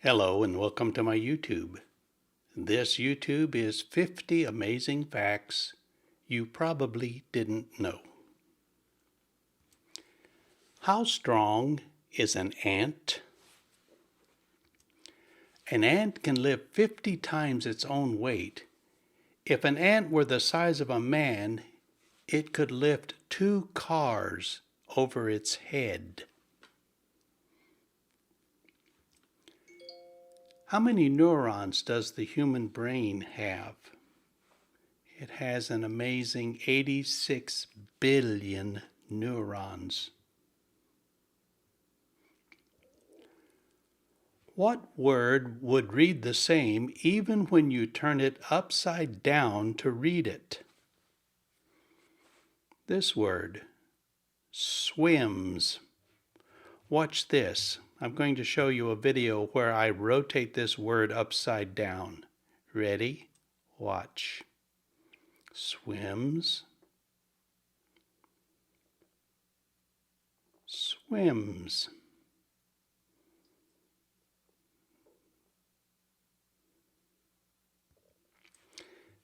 Hello and welcome to my YouTube. This YouTube is 50 amazing facts you probably didn't know. How strong is an ant? An ant can lift 50 times its own weight. If an ant were the size of a man, it could lift 2 cars over its head. How many neurons does the human brain have? It has an amazing 86 billion neurons. What word would read the same even when you turn it upside down to read it? This word, swims. Watch this. I'm going to show you a video where I rotate this word upside down. Ready? Watch. Swims. Swims.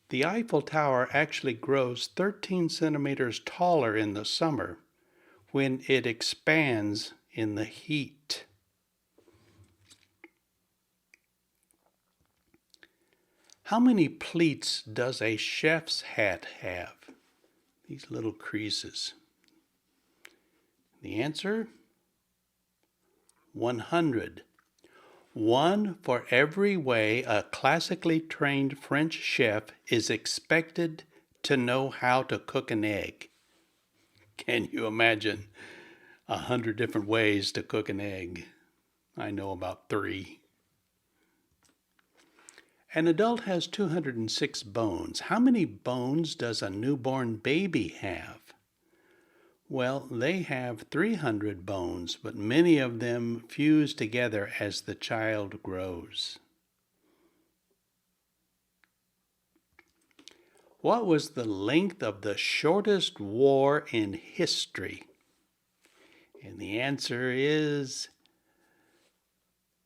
The Eiffel Tower actually grows 13 centimeters taller in the summer when it expands in the heat. How many pleats does a chef's hat have? These little creases. The answer? 100. One for every way a classically trained French chef is expected to know how to cook an egg. Can you imagine 100 different ways to cook an egg? I know about 3. An adult has 206 bones. How many bones does a newborn baby have? Well, they have 300 bones, but many of them fuse together as the child grows. What was the length of the shortest war in history? And the answer is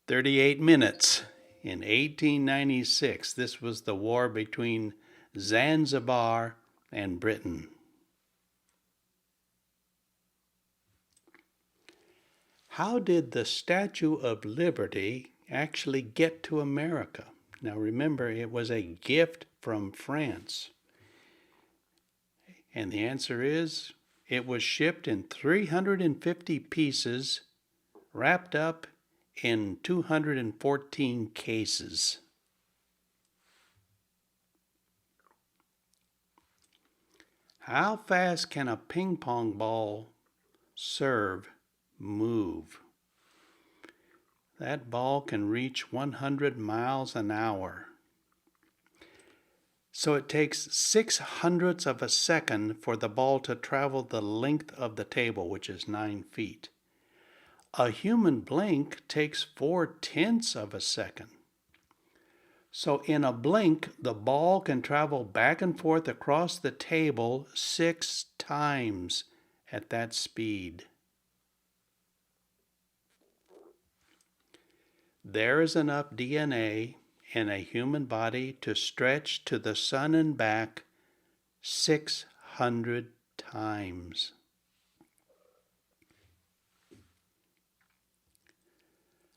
38 minutes. In 1896, this was the war between Zanzibar and Britain. How did the Statue of Liberty actually get to America? Now remember, it was a gift from France. And the answer is, it was shipped in 350 pieces, wrapped up in 214 cases. How fast can a ping pong ball serve move? That ball can reach 100 miles an hour. So it takes 6/100ths of a second for the ball to travel the length of the table, which is 9 feet. A human blink takes 4/10ths of a second. So in a blink, the ball can travel back and forth across the table 6 times at that speed. There is enough DNA in a human body to stretch to the sun and back 600 times.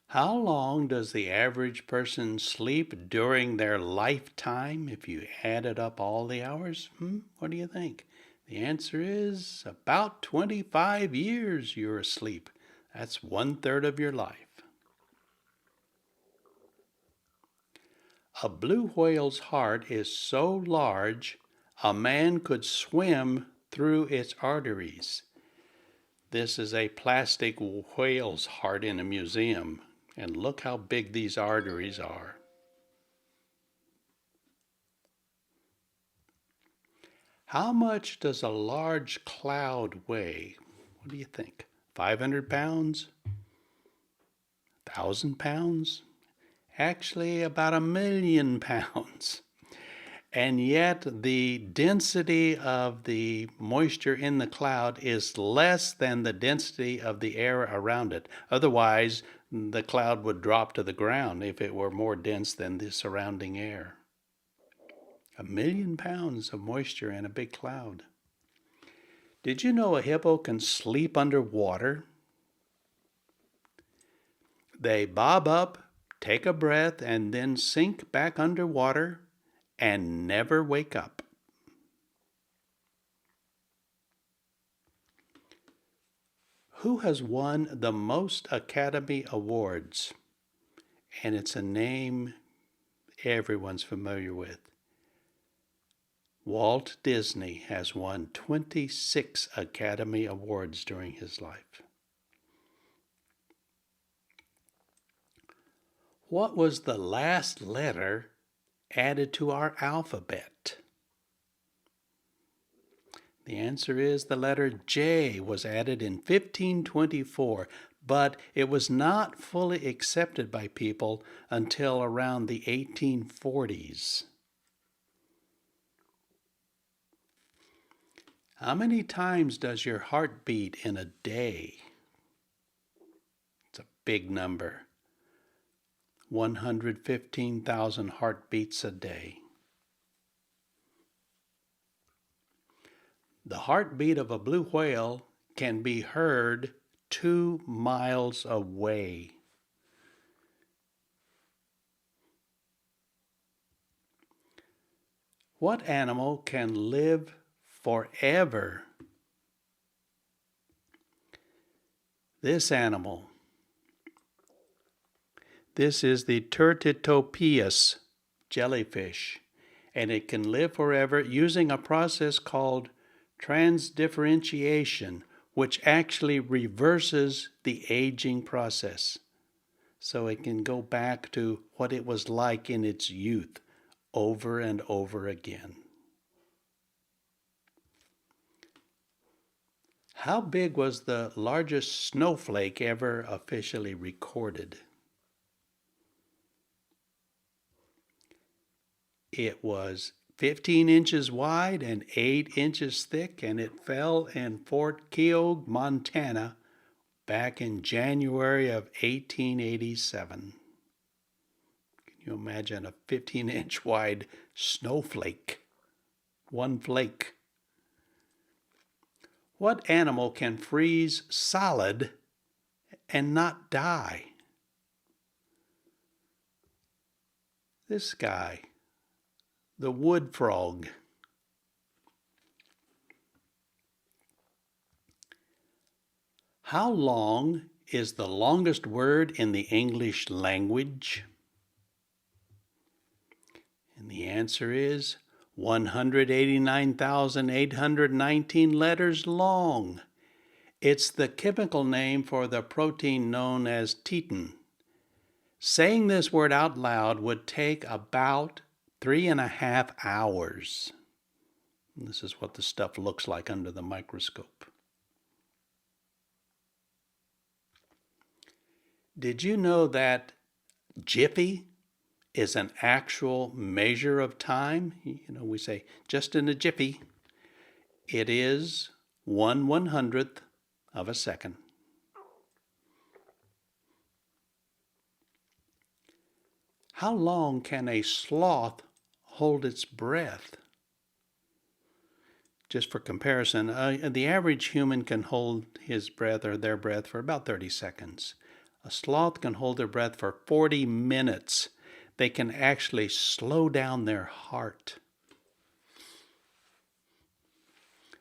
How long does the average person sleep during their lifetime if you added up all the hours? What do you think? The answer is about 25 years you're asleep. That's 1/3 of your life. A blue whale's heart is so large, a man could swim through its arteries. This is a plastic whale's heart in a museum. And look how big these arteries are. How much does a large cloud weigh? What do you think? 500 pounds? 1,000 pounds? Actually, about 1,000,000 pounds. And yet the density of the moisture in the cloud is less than the density of the air around it. Otherwise, the cloud would drop to the ground if it were more dense than the surrounding air. 1,000,000 pounds of moisture in a big cloud. Did you know a hippo can sleep underwater? They bob up, take a breath, and then sink back underwater and never wake up. Who has won the most Academy Awards? And it's a name everyone's familiar with. Walt Disney has won 26 Academy Awards during his life. What was the last letter added to our alphabet? The answer is the letter J was added in 1524, but it was not fully accepted by people until around the 1840s. How many times does your heart beat in a day? It's a big number. 115,000 heartbeats a day. The heartbeat of a blue whale can be heard 2 miles away. What animal can live forever? This animal. This is the Turtitopius jellyfish, and it can live forever using a process called transdifferentiation, which actually reverses the aging process. So it can go back to what it was like in its youth over and over again. How big was the largest snowflake ever officially recorded? It was 15 inches wide and 8 inches thick, and it fell in Fort Keogh, Montana, back in January of 1887. Can you imagine a 15-inch wide snowflake? One flake. What animal can freeze solid and not die? This guy. The wood frog. How long is the longest word in the English language? And the answer is 189,819 letters long. It's the chemical name for the protein known as titin. Saying this word out loud would take about 3.5 hours. And this is what the stuff looks like under the microscope. Did you know that Jippy is an actual measure of time? We say just in a jiffy. It is 1/100th of a second. How long can a sloth hold its breath? Just for comparison, the average human can hold his breath or their breath for about 30 seconds. A sloth can hold their breath for 40 minutes. They can actually slow down their heart.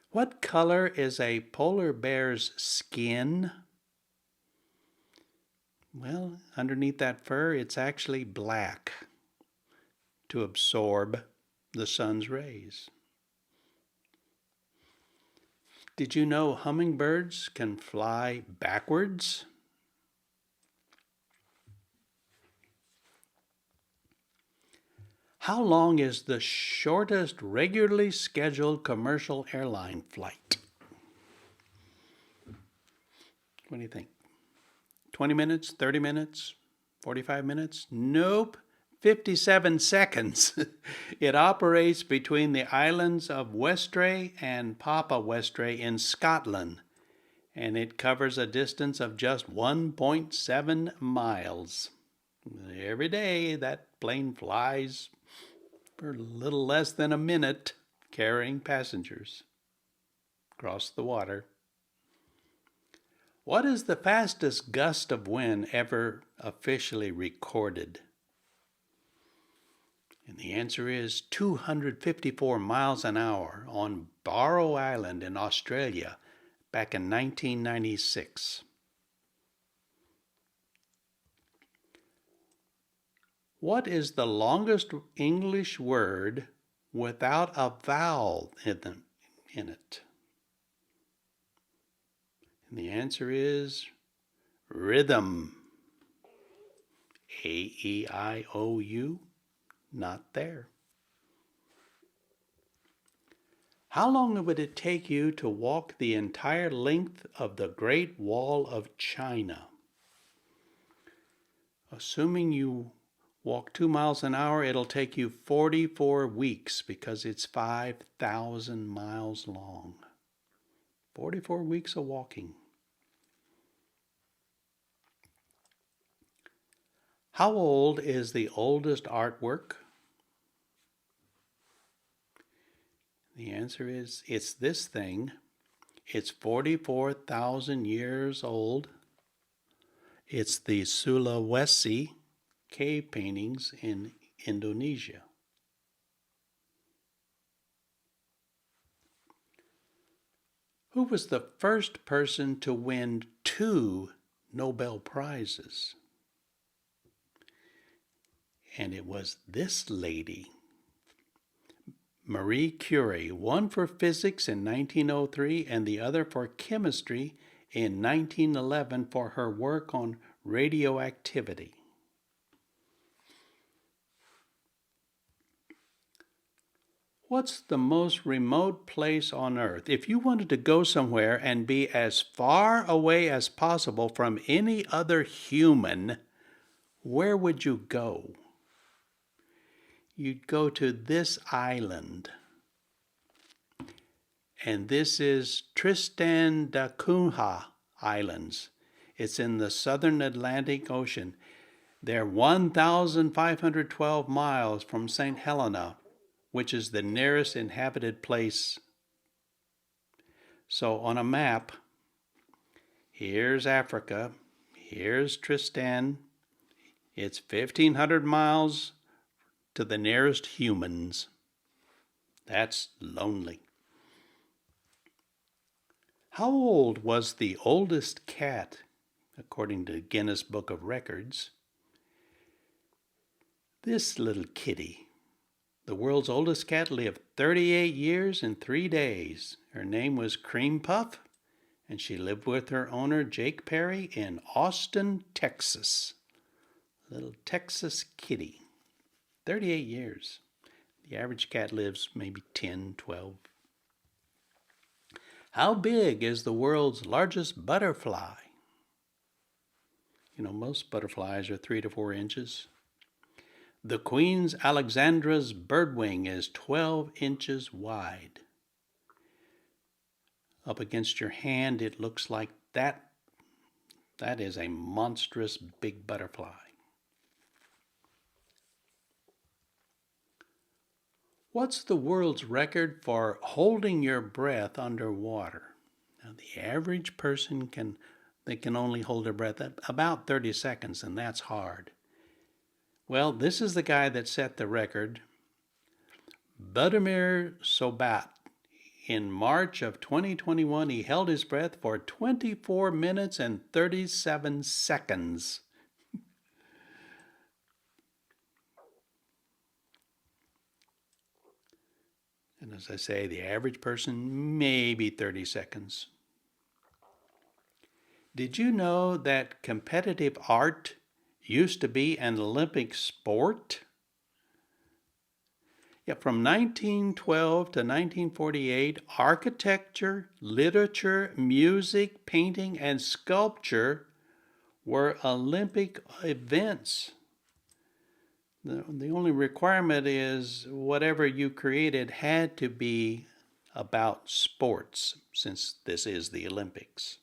What color is a polar bear's skin? Well, underneath that fur, it's actually black to absorb the sun's rays. Did you know hummingbirds can fly backwards? How long is the shortest regularly scheduled commercial airline flight? What do you think? 20 minutes, 30 minutes, 45 minutes? Nope, 57 seconds. It operates between the islands of Westray and Papa Westray in Scotland, and it covers a distance of just 1.7 miles. Every day that plane flies for a little less than a minute, carrying passengers across the water. What is the fastest gust of wind ever officially recorded? And the answer is 254 miles an hour on Barrow Island in Australia back in 1996. What is the longest English word without a vowel in it? And the answer is rhythm. A-E-I-O-U, not there. How long would it take you to walk the entire length of the Great Wall of China? Assuming you walk 2 miles an hour, it'll take you 44 weeks because it's 5,000 miles long. 44 weeks of walking. How old is the oldest artwork? The answer is, it's this thing. It's 44,000 years old. It's the Sulawesi cave paintings in Indonesia. Who was the first person to win 2 Nobel Prizes? And it was this lady, Marie Curie, one for physics in 1903 and the other for chemistry in 1911 for her work on radioactivity. What's the most remote place on Earth? If you wanted to go somewhere and be as far away as possible from any other human, where would you go? You'd go to this island. And this is Tristan da Cunha Islands. It's in the southern Atlantic Ocean. They're 1,512 miles from St. Helena, which is the nearest inhabited place. So on a map, here's Africa, here's Tristan. It's 1,500 miles to the nearest humans. That's lonely. How old was the oldest cat, according to Guinness Book of Records? This little kitty, the world's oldest cat, lived 38 years and 3 days. Her name was Cream Puff, and she lived with her owner, Jake Perry, in Austin, Texas. Little Texas kitty. 38 years. The average cat lives maybe 10, 12. How big is the world's largest butterfly? You know, most butterflies are 3 to 4 inches. The Queen Alexandra's birdwing is 12 inches wide. Up against your hand, it looks like that. That is a monstrous big butterfly. What's the world's record for holding your breath underwater? Now, the average person can only hold their breath at about 30 seconds, and that's hard. Well, this is the guy that set the record, Budimir Sobat. In March of 2021, he held his breath for 24 minutes and 37 seconds. And as I say, the average person, maybe 30 seconds. Did you know that competitive art used to be an Olympic sport? Yeah, from 1912 to 1948, architecture, literature, music, painting, and sculpture were Olympic events. The only requirement is whatever you created had to be about sports, since this is the Olympics.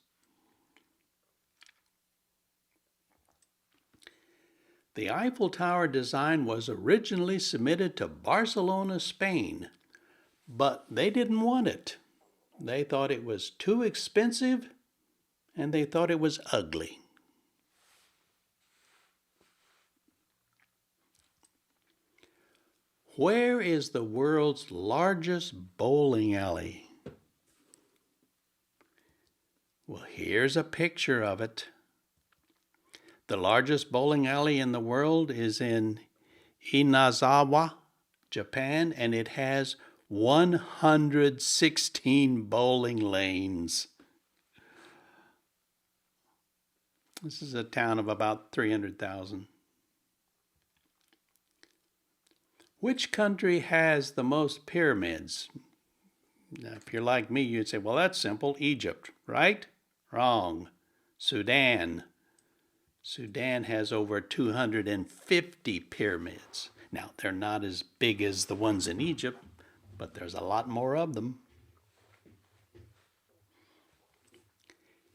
The Eiffel Tower design was originally submitted to Barcelona, Spain, but they didn't want it. They thought it was too expensive and they thought it was ugly. Where is the world's largest bowling alley? Well, here's a picture of it. The largest bowling alley in the world is in Inazawa, Japan, and it has 116 bowling lanes. This is a town of about 300,000. Which country has the most pyramids? Now, if you're like me, you'd say, well, that's simple. Egypt, right? Wrong. Sudan. Sudan has over 250 pyramids. Now, they're not as big as the ones in Egypt, but there's a lot more of them.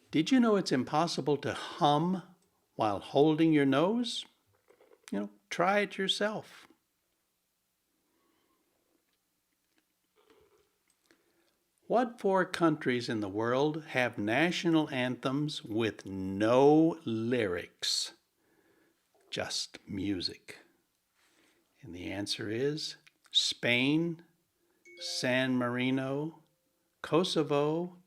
Did you know it's impossible to hum while holding your nose? Try it yourself. What 4 countries in the world have national anthems with no lyrics, just music? And the answer is Spain, San Marino, Kosovo,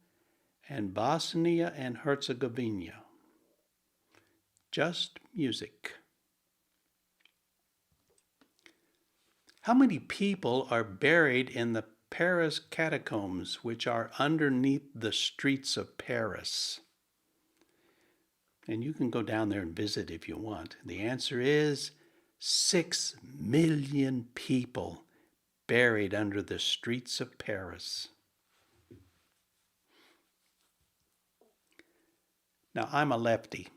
and Bosnia and Herzegovina. Just music. How many people are buried in the Paris catacombs, which are underneath the streets of Paris? And you can go down there and visit if you want. The answer is 6 million people buried under the streets of Paris. Now, I'm a lefty.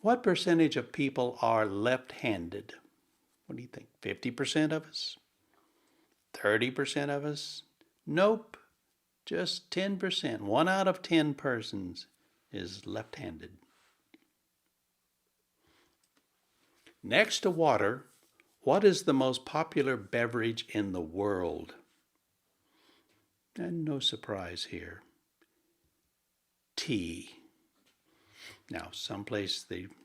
What percentage of people are left-handed? What do you think? 50% of us? 30% of us? Nope, just 10%. 1 out of 10 persons is left-handed. Next to water, what is the most popular beverage in the world? And no surprise here. Tea. Now,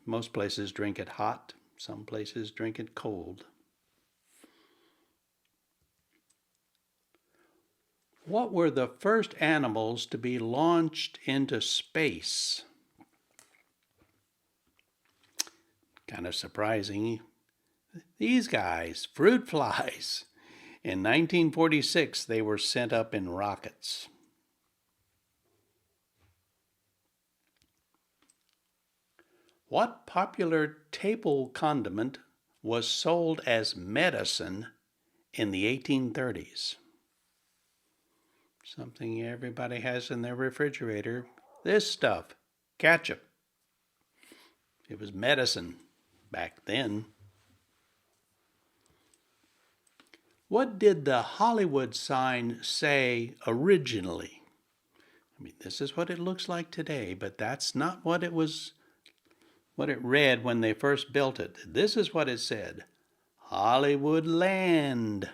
most places drink it hot, some places drink it cold. What were the first animals to be launched into space? Kind of surprising. These guys, fruit flies. In 1946, they were sent up in rockets. What popular table condiment was sold as medicine in the 1830s? Something everybody has in their refrigerator. This stuff, ketchup. It was medicine back then. What did the Hollywood sign say originally? This is what it looks like today, but that's not what it read when they first built it. This is what it said: Hollywood Land.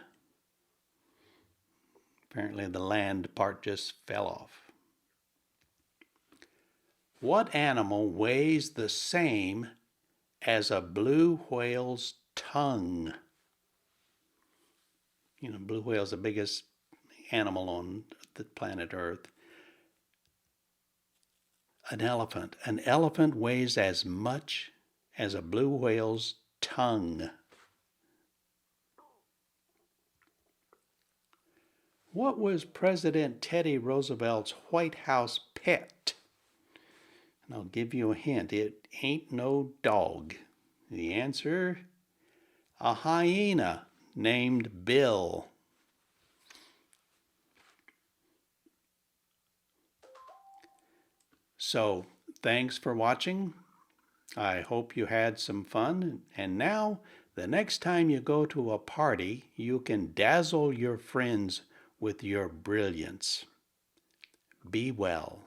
Apparently the land part just fell off. What animal weighs the same as a blue whale's tongue? Blue whale's the biggest animal on the planet Earth. An elephant. An elephant weighs as much as a blue whale's tongue. What was President Teddy Roosevelt's White House pet? And I'll give you a hint. It ain't no dog. The answer, a hyena named Bill. So, thanks for watching. I hope you had some fun. And now, the next time you go to a party, you can dazzle your friends with your brilliance. Be well.